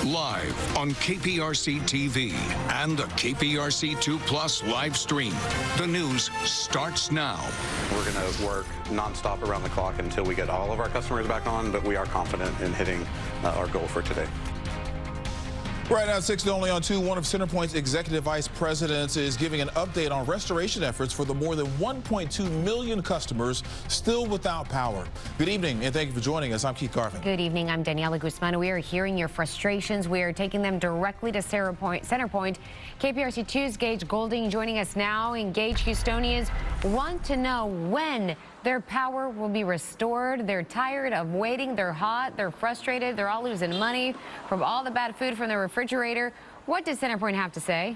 live on KPRC-TV and the KPRC2 Plus live stream. The news starts now. We're going to work nonstop around the clock until we get all of our customers back on, but we are confident in hitting our goal for today. Right now, 6 only on 2, one of CenterPoint's executive vice presidents is giving an update on restoration efforts for the more than 1.2 million customers still without power. Good evening, and thank you for joining us. I'm Keith Garvin. Good evening. I'm Daniela Guzman. We are hearing your frustrations. We are taking them directly to CenterPoint. KPRC2's Gage Goulding joining us now. And Gage, Houstonians want to know when their power will be restored. They're tired of waiting. They're hot. They're frustrated. They're all losing money from all the bad food from their refrigerator. What does CenterPoint have to say?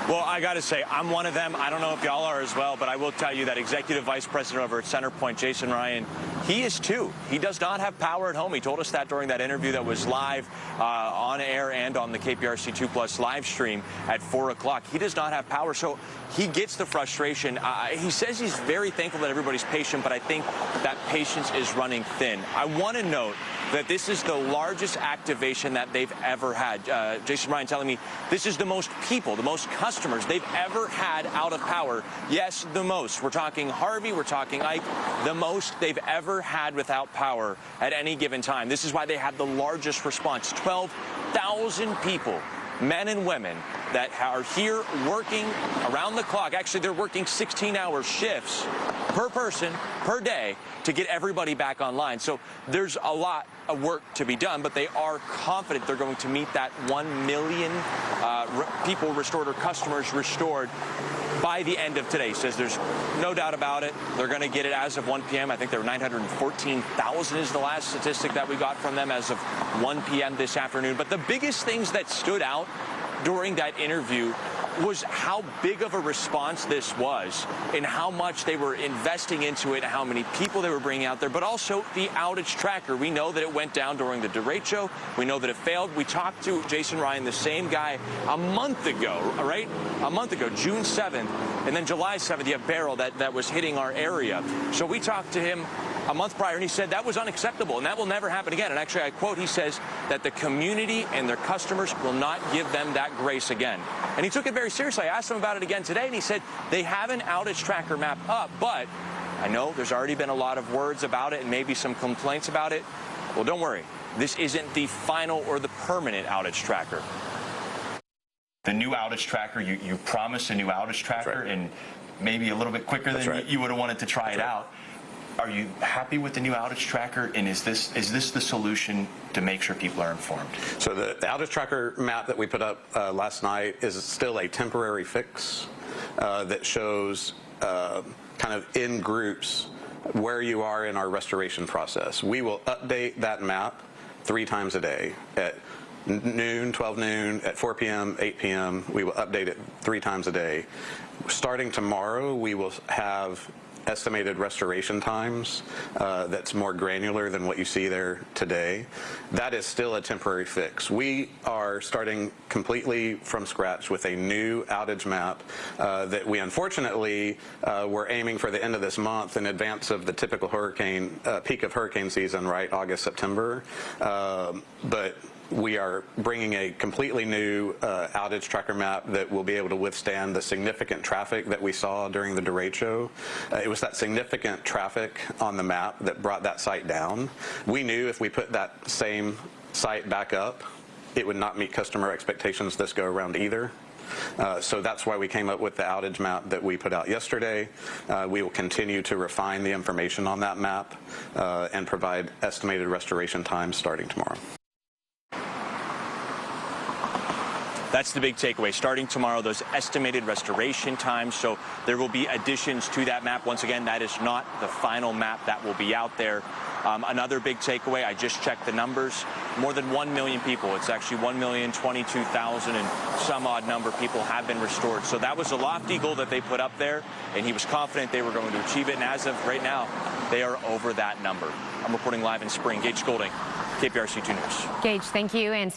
Well, I got to say, I'm one of them. I don't know if y'all are as well, but I will tell you that Executive Vice President over at CenterPoint, Jason Ryan, he is too. He does not have power at home. He told us that during that interview that was live on air and on the KPRC2 Plus live stream at 4 o'clock. He does not have power, so he gets the frustration. He says he's very thankful that everybody's patient, but I think that patience is running thin. I want to note that this is the largest activation that they've ever had. Jason Ryan telling me this is the most people, the most customers they've ever had out of power. Yes, the most. We're talking Harvey, we're talking Ike, the most they've ever had without power at any given time. This is why they had the largest response. 12,000 people, men and women, that are here working around the clock. Actually, they're working 16-hour shifts per person, per day, to get everybody back online. So there's a lot of work to be done, but they are confident they're going to meet that 1 million people restored or customers restored by the end of today. He says there's no doubt about it. They're going to get it as of 1 p.m. I think there were 914,000 is the last statistic that we got from them as of 1 p.m. this afternoon. But the biggest things that stood out during that interview was how big of a response this was and how much they were investing into it and how many people they were bringing out there, but also the outage tracker. We know that it went down during the derecho. We know that it failed. We talked to Jason Ryan, the same guy, a month ago, right? A month ago, June 7th, and then July 7th, you have Beryl that was hitting our area. So we talked to him a month prior, and he said that was unacceptable, and that will never happen again. And actually, I quote, he says that the community and their customers will not give them that grace again. And he took it very seriously. I asked him about it again today, and he said they have an outage tracker map up, but I know there's already been a lot of words about it and maybe some complaints about it. Well, don't worry. This isn't the final or the permanent outage tracker. The new outage tracker, you promised a new outage tracker, and maybe a little bit quicker than you would have wanted to try it out. Are you happy with the new outage tracker, and is this the solution to make sure people are informed? So the outage tracker map that we put up last night is still a temporary fix that shows kind of in groups where you are in our restoration process. We will update that map 3 times a day at noon, 12 noon, at 4 p.m., 8 p.m. We will update it 3 times a day. Starting tomorrow, we will have estimated restoration times that's more granular than what you see there today. That is still a temporary fix. We are starting completely from scratch with a new outage map that we unfortunately were aiming for the end of this month in advance of the typical hurricane peak of hurricane season, right, August, September. But we are bringing a completely new outage tracker map that will be able to withstand the significant traffic that we saw during the derecho. It was that significant traffic on the map that brought that site down. We knew if we put that same site back up, it would not meet customer expectations this go around either. So that's why we came up with the outage map that we put out yesterday. We will continue to refine the information on that map and provide estimated restoration times starting tomorrow. That's the big takeaway. Starting tomorrow, those estimated restoration times. So there will be additions to that map. Once again, that is not the final map that will be out there. Another big takeaway, I just checked the numbers. More than 1 million people. It's actually 1,022,000 and some odd number people have been restored. So that was a lofty goal that they put up there, and he was confident they were going to achieve it. And as of right now, they are over that number. I'm reporting live in Spring. Gage Goulding, KPRC2 News. Gage, thank you. And